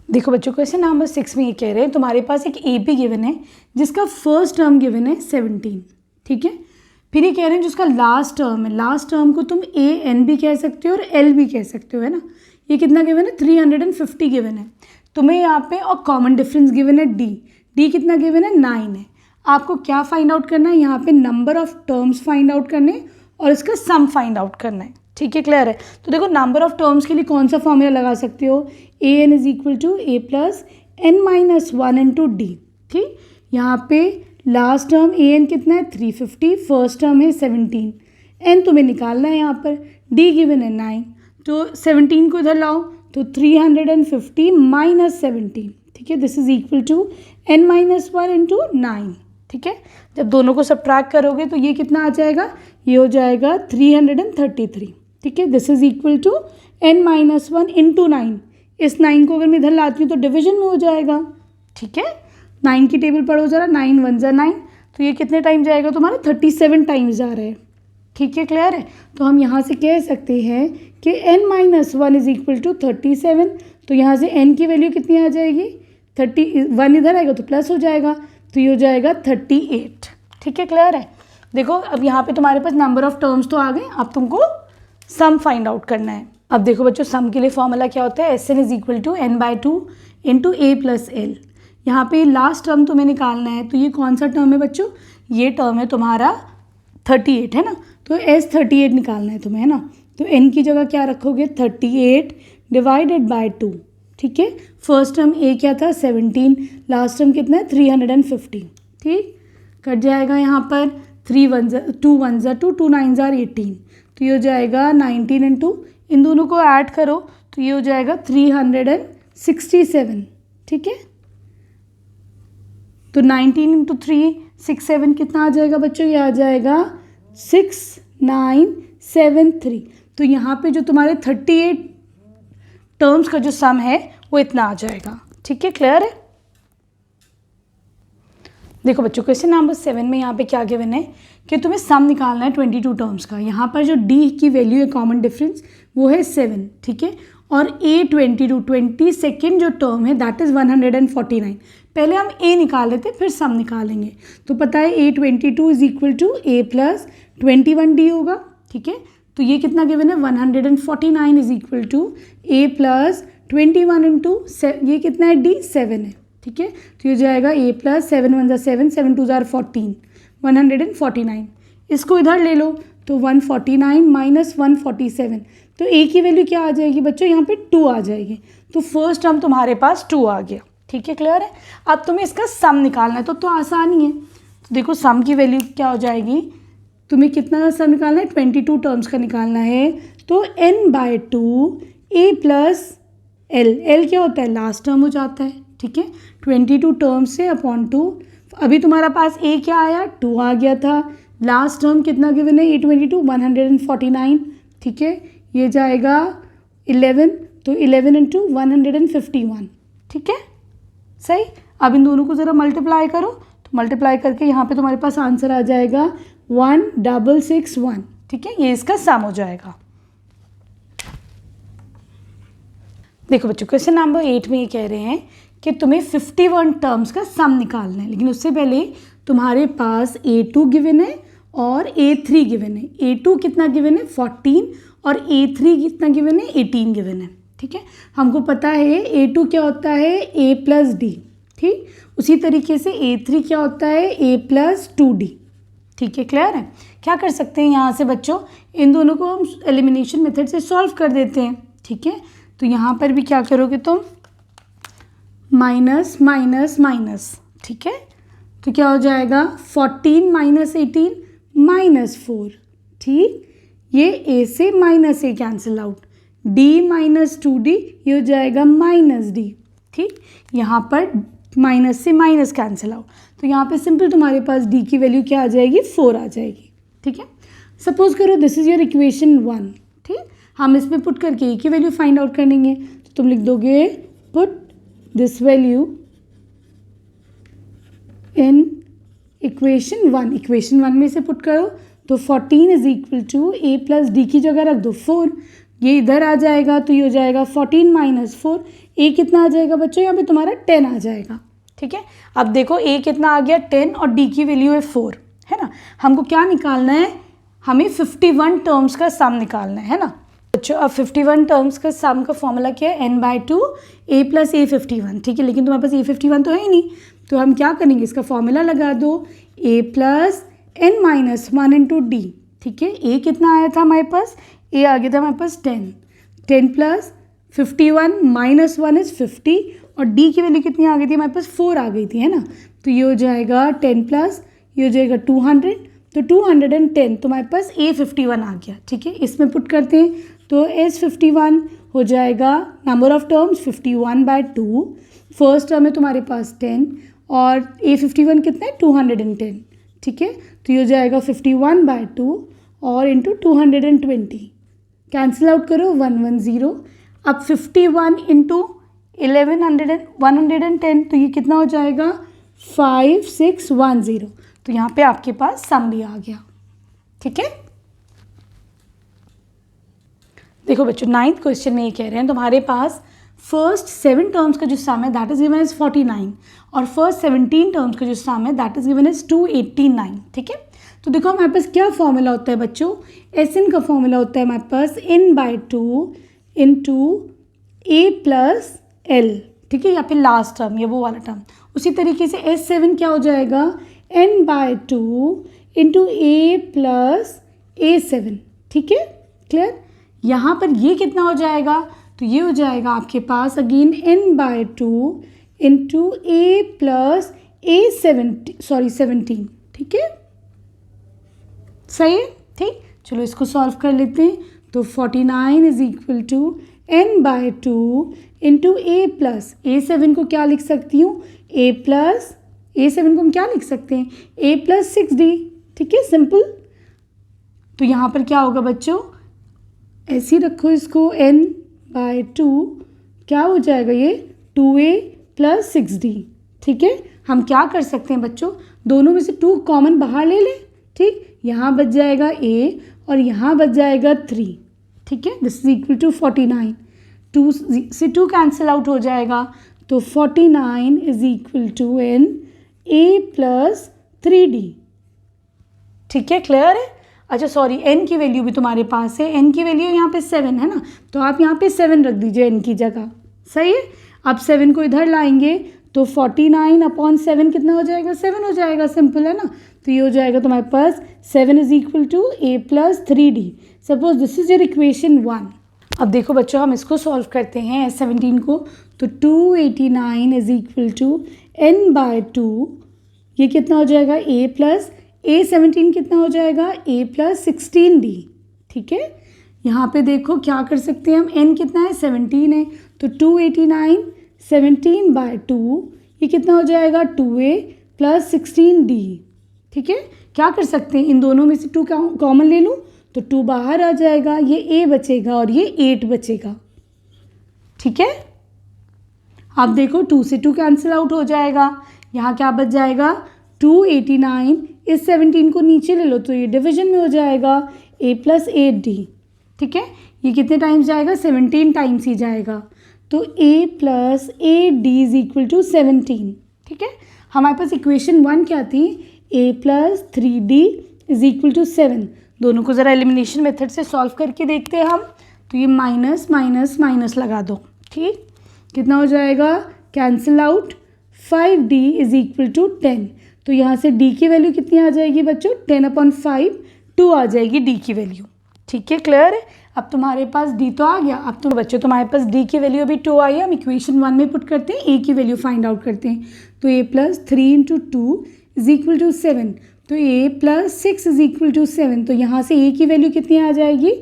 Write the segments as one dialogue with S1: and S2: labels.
S1: देखो बच्चों, question number 6 में ये कह रहे हैं तुम्हारे पास एक ए पी गिवन है जिसका फर्स्ट टर्म गिवन है 17, ठीक है। फिर ये कह रहे हैं जिसका लास्ट टर्म है, लास्ट टर्म को तुम ए एन भी कह सकते हो और एल भी कह सकते हो, है ना। ये कितना गिवन है, 350 गिवन है। तुम्हें यहाँ पे और कॉमन डिफरेंस गिवन है डी, डी कितना गिवन है, 9 है। आपको क्या फाइंड आउट करना है, यहाँ पे number of terms find out करने और इसका सम फाइंड आउट करना है, ठीक है, क्लियर है। तो देखो नंबर ऑफ टर्म्स के लिए कौन सा फॉर्मूला लगा सकते हो, A n is equal to A plus n minus 1 into D, ठीक। यहाँ पे लास्ट टर्म ए एन कितना है 350, फर्स्ट टर्म है 17, एन तुम्हें निकालना है, यहाँ पर डी गिवन है 9, तो 17 को इधर लाओ तो 350 माइनस 17, ठीक है, this is equal to n minus 1 into 9, ठीक है। जब दोनों को सब्ट्रैक्ट करोगे तो ये कितना आ जाएगा, ये हो जाएगा 333, ठीक है। This is equal to n minus 1 into 9, इस 9 को अगर मैं इधर लाती हूँ तो डिवीजन में हो जाएगा, ठीक है। 9 की टेबल पढ़ो जरा, 9 1 जा 9, तो ये कितने टाइम जाएगा तुम्हारा, 37 टाइम्स जा रहा है, ठीक है, क्लियर है। तो हम यहाँ से कह सकते हैं कि n minus 1 is equal to 37, तो यहाँ से n की वैल्यू कितनी आ जाएगी, 31 इधर आएगा तो प्लस हो जाएगा, तो ये हो जाएगा 38, ठीक है, क्लियर है। देखो अब यहाँ पे तुम्हारे पास नंबर ऑफ टर्म्स तो आ गए, अब तुमको सम फाइंड आउट करना है। अब देखो बच्चों, सम के लिए फॉर्मूला क्या होता है, s n is equal to n by 2 into a plus l. यहाँ पे लास्ट टर्म तुम्हें निकालना है, तो ये कौन सा टर्म है बच्चों, ये टर्म है तुम्हारा 38, है ना। तो एस 38 निकालना है तुम्हें, है ना। तो एन की जगह क्या रखोगे, 38 डिवाइडेड बाय 2, ठीक है। फर्स्ट टर्म ए क्या था 17, लास्ट टर्म कितना है 350, ठीक, कट जाएगा यहाँ पर 3 1 2 1 2 2 9 18, तो ये हो जाएगा 19 इंटू, इन दोनों को ऐड करो तो ये हो जाएगा 367, ठीक है। तो 19 इंटू 367 कितना आ जाएगा बच्चों, ये आ जाएगा 6973। तो यहाँ पे जो तुम्हारे 38 टर्म्स का जो सम है वो इतना आ जाएगा, ठीक है, क्लियर है। देखो बच्चों, क्वेश्चन नंबर 7 में यहाँ पे क्या गिवन है कि तुम्हें सम निकालना है 22 टर्म्स का। यहाँ पर जो डी की वैल्यू है कॉमन डिफरेंस वो है 7, ठीक है, और ए 22 जो टर्म है दैट इज़ 149। पहले हम ए निकाल लेते फिर सम निकालेंगे। तो पता है a 22 is equal to A plus 21 d होगा, ठीक है। तो ये कितना गिवन है 149 is equal to A plus 21 into ये कितना है डी 7 है, ठीक है। तो ये जाएगा ए प्लस 7 1 ज़ा 7 7 2 ज़ा 14, 149। इसको इधर ले लो तो 149 माइनस 147, तो ए की वैल्यू क्या आ जाएगी बच्चों, यहाँ पे 2 आ जाएगी। तो फर्स्ट टर्म तुम्हारे पास 2 आ गया, ठीक है, क्लियर है। अब तुम्हें इसका सम निकालना है तो आसानी है। तो देखो सम की वैल्यू क्या हो जाएगी, तुम्हें कितना सम निकालना है, 22 टर्म्स का निकालना है। तो n बाय 2 ए प्लस एल, एल क्या होता है लास्ट टर्म हो जाता है, ठीक है। 22 टर्म्स से अपॉन 2, अभी तुम्हारा पास ए क्या आया 2 आ गया था, लास्ट टर्म कितना गिवन है ए 22 149, ठीक है। ये जाएगा 11, तो 11 इंटू 151, ठीक है, सही। अब इन दोनों को ज़रा मल्टीप्लाई करो, तो मल्टीप्लाई करके यहाँ पे तुम्हारे पास आंसर आ जाएगा 1661, ठीक है, ये इसका सम हो जाएगा। देखो बच्चों, क्वेश्चन नंबर 8 में ये कह रहे हैं कि तुम्हें 51 टर्म्स का सम निकालना है, लेकिन उससे पहले तुम्हारे पास A2 गिवन है और A3 गिवन है। A2 कितना गिवन है 14 और A3 कितना गिवन है 18 गिवन है, ठीक है। हमको पता है A2 क्या होता है A प्लस डी, ठीक। उसी तरीके से A3 क्या होता है A प्लस 2D, ठीक है, क्लियर है। क्या कर सकते हैं यहाँ से बच्चों, इन दोनों को हम एलिमिनेशन मेथड से सॉल्व कर देते हैं, ठीक है। तो यहाँ पर भी क्या करोगे तुम, माइनस माइनस माइनस, ठीक है। तो क्या हो जाएगा 14 माइनस 18 माइनस 4, ठीक। ये ए से minus A cancel out, D minus 2D ये हो जाएगा माइनस डी, ठीक। यहाँ पर माइनस से माइनस कैंसिल आउट, तो यहाँ पे सिंपल तुम्हारे पास डी की वैल्यू क्या आ जाएगी 4 आ जाएगी, ठीक है। सपोज करो दिस इज योर इक्वेशन 1, ठीक। हम इसमें पुट करके ए की वैल्यू फाइंड आउट करेंगे, तो तुम लिख दोगे put this value in equation 1, equation 1 में से पुट करो तो 14 is equal to A plus d की जगह रख दो 4, ये इधर आ जाएगा तो ये हो जाएगा 14 माइनस 4, ए कितना आ जाएगा बच्चों, यहाँ पे तुम्हारा 10 आ जाएगा। ठीक है, अब देखो ए कितना आ गया 10 और डी की वैल्यू है 4, है ना। हमको क्या निकालना है, हमें 51 टर्म्स का सम निकालना है ना बच्चों। अब 51 टर्म्स का सम का फॉर्मूला क्या है, n/2 a प्लस ए 51। ठीक है, लेकिन तुम्हारे पास ए 51 तो है ही नहीं, तो हम क्या करेंगे, इसका फॉर्मूला लगा दो, a plus n minus 1 into D. ठीक है, ए कितना आया था हमारे पास, ए आ गया था हमारे पास 10 प्लस 51 माइनस 1 इज़ 50 और डी की वैल्यू कितनी आ गई थी हमारे पास, 4 आ गई थी, है ना। तो ये हो जाएगा 10 प्लस ये हो जाएगा 200, तो 210 तो हमारे पास ए 51 आ गया। ठीक है, इसमें पुट करते हैं तो एस 51 हो जाएगा, number of terms 51/2, first term है तुम्हारे पास 10 और ए 51 कितना है 210। ठीक है, तो ये हो जाएगा 51/2 और इंटू 220, कैंसिल आउट करो 110। अब 51 इंटू 110 तो ये कितना हो जाएगा 5610। तो यहाँ पे आपके पास सम भी आ गया। ठीक है, देखो बच्चों 9th क्वेश्चन में ये कह रहे हैं तुम्हारे पास फर्स्ट 7 टर्म्स का जो सम है दैट इज गिवन एज 49 और फर्स्ट 17 टर्म्स का जो सम है दैट इज गिवन एज 289। ठीक है, तो देखो हमारे पास क्या फॉर्मूला होता है बच्चों, एस इन का फॉर्मूला होता है हमारे पास n/2 into a plus L. ठीक है, या फिर लास्ट टर्म या वो वाला टर्म। उसी तरीके से S7 क्या हो जाएगा n/2 into a plus A7। ठीक है, क्लियर। यहाँ पर ये कितना हो जाएगा, तो ये हो जाएगा आपके पास again n/2 into a plus A17। ठीक है, सही है। ठीक, चलो इसको सॉल्व कर लेते हैं। तो 49 is equal to n/2 into a plus A7 को क्या लिख सकती हूँ, A7 को हम क्या लिख सकते हैं, a प्लस 6d। ठीक है, सिंपल। तो यहाँ पर क्या होगा बच्चों, ऐसे ही रखो इसको, n/2 क्या हो जाएगा ये 2a प्लस 6d। ठीक है, हम क्या कर सकते हैं बच्चों, दोनों में से 2 कॉमन बाहर ले लें। ठीक, यहाँ बच जाएगा a और यहाँ बच जाएगा 3। ठीक है, दिस इज इक्वल टू 49, 2 से 2 कैंसिल आउट हो जाएगा, तो 49 is equal to n a plus 3d। ठीक है, क्लियर है। अच्छा सॉरी, n की वैल्यू भी तुम्हारे पास है, n की वैल्यू यहाँ पे 7 है ना, तो आप यहाँ पे 7 रख दीजिए n की जगह। सही है, अब 7 को इधर लाएंगे तो 49/7 कितना हो जाएगा, 7 हो जाएगा, सिंपल है ना। तो ये हो जाएगा तुम्हारे पास 7 is equal to a plus 3d। Suppose this is your equation 1। अब देखो बच्चों हम इसको सॉल्व करते हैं S17 को, तो 289 इज इक्वल टू n/2, ये कितना हो जाएगा a प्लस A17 कितना हो जाएगा a प्लस 16d। ठीक है, यहाँ पे देखो क्या कर सकते हैं हम, n कितना है 17 है, तो 289 17/2 ये कितना हो जाएगा 2a प्लस 16d। ठीक है, क्या कर सकते हैं, इन दोनों में से 2 कॉमन ले लूँ तो 2 बाहर आ जाएगा, ये a बचेगा और ये 8 बचेगा। ठीक है, अब देखो 2 से 2 कैंसिल आउट हो जाएगा, यहाँ क्या बच जाएगा 289, इस 17 को नीचे ले लो तो ये डिवीजन में हो जाएगा a प्लस 8d। ठीक है, ये कितने टाइम्स जाएगा 17 टाइम्स ही जाएगा, तो a plus 8d is equal to 17। ठीक है, हमारे पास इक्वेशन 1 क्या थी, a plus 3d is equal to 7। दोनों को ज़रा एलिमिनेशन मेथड से सॉल्व करके देखते हैं हम, तो ये माइनस माइनस माइनस लगा दो। ठीक, कितना हो जाएगा, cancel out, 5d is equal to 10। तो यहाँ से d की वैल्यू कितनी आ जाएगी बच्चों, 10/5 2 आ जाएगी d की वैल्यू। ठीक है, क्लियर है। अब तुम्हारे पास d तो आ गया, अब तो बच्चों तुम्हारे पास d की वैल्यू अभी 2 आई है, हम इक्वेशन 1 में पुट करते हैं, a की वैल्यू फाइंड आउट करते हैं। तो a plus 3 into 2 is equal to 7, तो a plus 6 is equal to 7। तो यहाँ से a की वैल्यू कितनी आ जाएगी,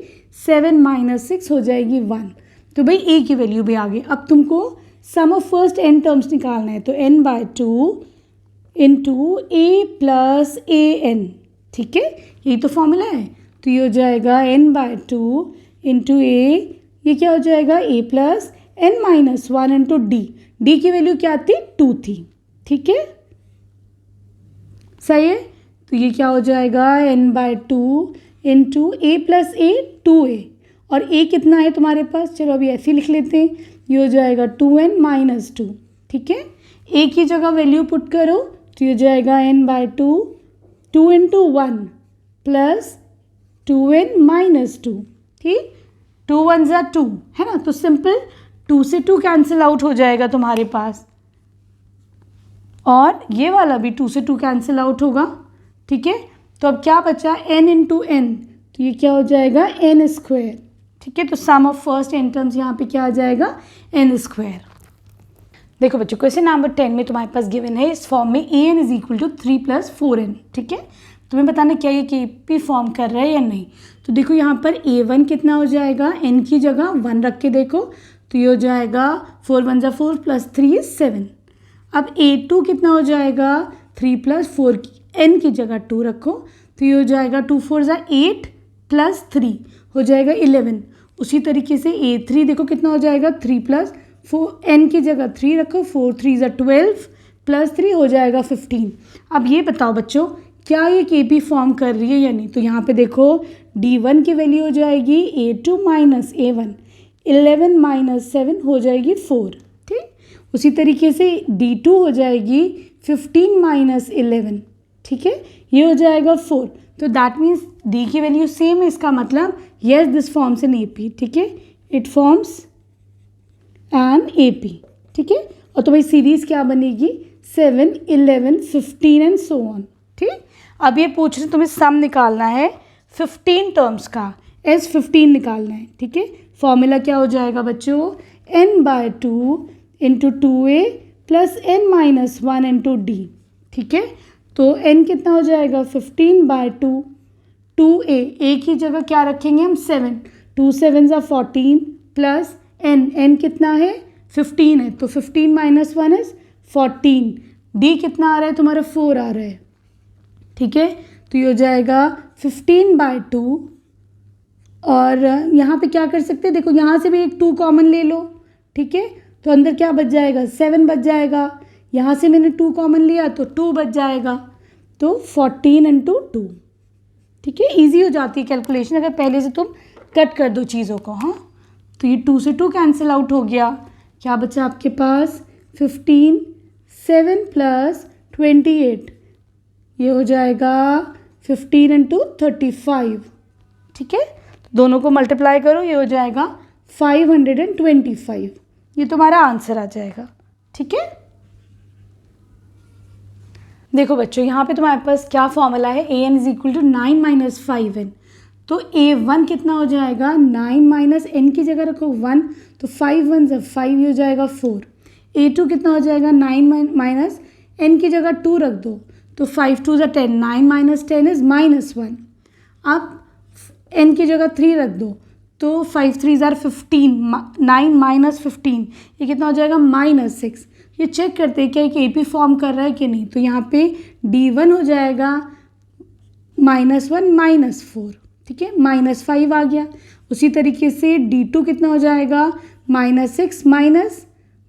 S1: 7 माइनस 6 हो जाएगी 1। तो भाई a की वैल्यू भी आ गई। अब तुमको सम ऑफ फर्स्ट n टर्म्स निकालना है, तो n/2 into a plus an। ठीक है, यही तो फॉर्मूला है। तो ये हो जाएगा n/2 इंटू ए, ये क्या हो जाएगा a plus n minus 1 into d की वैल्यू क्या थी 2 थी। ठीक है, सही है। तो ये क्या हो जाएगा n/2 into a plus a 2a और a कितना है तुम्हारे पास, चलो अभी ऐसे ही लिख लेते हैं, ये हो जाएगा 2n माइनस 2, ठीक है। a की जगह वैल्यू पुट करो तो ये हो जाएगा n/2, 2 into 1 plus 2n minus 2, ठीक, 2 1 ज़ा 2 है ना, तो सिंपल 2 से 2 कैंसिल आउट हो जाएगा तुम्हारे पास, और ये वाला भी 2 से 2 कैंसिल आउट होगा, ठीक है। तो अब क्या बचा, n इंटू n, तो ये क्या हो जाएगा n स्क्वायर, ठीक है। तो सम ऑफ फर्स्ट n टर्म्स यहाँ पे क्या आ जाएगा, n स्क्वायर। देखो बच्चों, क्वेश्चन नंबर 10 में तुम्हारे पास गिवन है इस फॉर्म में an is equal to 3 + 4n, ठीक है। तुम्हें बताना क्या ये KP फॉर्म कर रहा है या नहीं। तो देखो यहाँ पर a1 कितना हो जाएगा, n की जगह 1 रख के देखो तो ये हो जाएगा 4 1 ज़ा 4 प्लस 3 इज 7। अब a2 कितना हो जाएगा, 3 + 4 n की जगह 2 रखो तो ये हो जाएगा 2 4 ज़ा 8 प्लस 3 हो जाएगा 11। उसी तरीके से a3 देखो कितना हो जाएगा, 3 + 4 n की जगह 3 रखो, 4 3 ज़ा 12 प्लस 3 हो जाएगा 15। अब ये बताओ बच्चों, क्या ये KP फॉर्म कर रही है या नहीं। तो यहाँ पे देखो D1 की वैल्यू हो जाएगी A2 माइनस A1, 11 माइनस 7 हो जाएगी 4, ठीक। उसी तरीके से D2 हो जाएगी 15 माइनस 11, ठीक है, ये हो जाएगा 4। तो दैट मीन्स D की वैल्यू सेम है, इसका मतलब yes this forms an AP, ठीक है, इट फॉर्म्स एन AP, ठीक है। और तो भाई सीरीज़ क्या बनेगी, 7 11 15 एंड सो ऑन, ठीक। अब ये पूछ रहे तुम्हें सम निकालना है 15 टर्म्स का, S15 निकालना है, ठीक है। फॉर्मूला क्या हो जाएगा बच्चों, n/2 into 2a plus n minus 1 into d, ठीक है। तो n कितना हो जाएगा 15/2, 2a, a की जगह क्या रखेंगे हम 7, 2 7 ज़ा 14 प्लस n कितना है 15 है, तो 15 माइनस 1 इज 14, d कितना आ रहा है तुम्हारा 4 आ रहा है, ठीक है। तो ये हो जाएगा 15/2, और यहाँ पे क्या कर सकते हैं, देखो यहाँ से भी एक 2 कॉमन ले लो, ठीक है। तो अंदर क्या बच जाएगा, 7 बच जाएगा, यहाँ से मैंने 2 कॉमन लिया तो 2 बच जाएगा, तो 14 इंटू 2, ठीक है। ईजी हो जाती है कैलकुलेशन अगर पहले से तुम कट कर दो चीज़ों को, हाँ। तो ये 2 से 2 कैंसिल आउट हो गया, क्या बचा आपके पास 15, 7 प्लस 28, ये हो जाएगा 15 इंटू 35, ठीक है। दोनों को मल्टीप्लाई करो, ये हो जाएगा 525, ये तुम्हारा आंसर आ जाएगा, ठीक है। देखो बच्चों, यहाँ पे तुम्हारे पास क्या फॉर्मूला है, an is equal to 9 minus 5n, तो a1 कितना हो जाएगा, 9 माइनस n की जगह रखो 1, तो 5 1 ज़ा 5, ये हो जाएगा 4। a2 कितना हो जाएगा, 9 माइनस n की जगह 2 रख दो, तो 5 2 ज़ा 10, 9 माइनस 10 इज़ -1। अब n की जगह 3 रख दो, तो 5 3 ज़ा 15, 9 माइनस 15, ये कितना हो जाएगा -6। ये चेक करते हैं क्या एक AP फॉर्म कर रहा है कि नहीं। तो यहाँ पे D1 हो जाएगा -1 -4, ठीक है, -5 आ गया। उसी तरीके से D2 कितना हो जाएगा, -6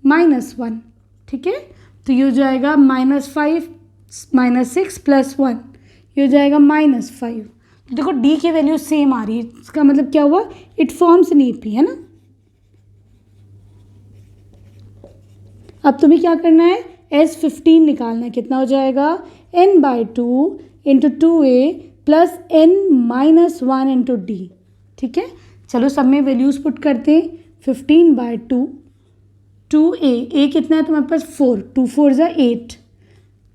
S1: -1, ठीक है। तो ये हो जाएगा -5 -6 + 1, ये हो जाएगा -5। तो देखो D की वैल्यू सेम आ रही है, इसका मतलब क्या हुआ, इट फॉर्म्स एन AP, है ना। अब तुम्हें क्या करना है, S15 निकालना है, कितना हो जाएगा, n/2 into 2a plus n minus 1 into d, ठीक है। चलो सब में वैल्यूज़ पुट करते हैं, 15/2, 2a कितना है तुम्हारे पास 4, 2 4 ज़ा 8,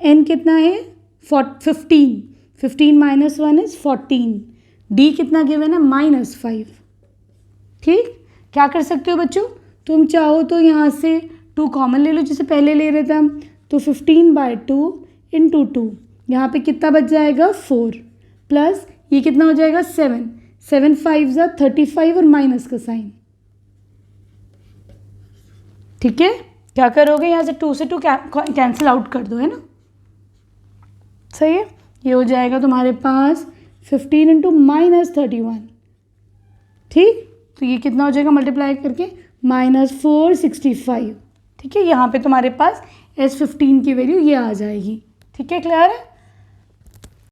S1: n कितना है 15, 15 माइनस 1 इज़ 14, d कितना गिवन है -5, ठीक। क्या कर सकते हो बच्चों, तुम चाहो तो यहाँ से 2 कॉमन ले लो जैसे पहले ले रहे थे हम, तो 15/2 इंटू 2, यहाँ पे कितना बच जाएगा 4, प्लस ये कितना हो जाएगा 7, 7 5 ज़ा 35 और माइनस का साइन, ठीक है। क्या करोगे, यहाँ से 2 से 2 कैंसिल आउट कर दो, है ना, सही है। ये हो जाएगा तुम्हारे पास 15 इंटू -31, ठीक। तो ये कितना हो जाएगा मल्टीप्लाई करके -465, ठीक है। यहाँ पे तुम्हारे पास S15 की वैल्यू ये आ जाएगी, ठीक है, क्लियर है।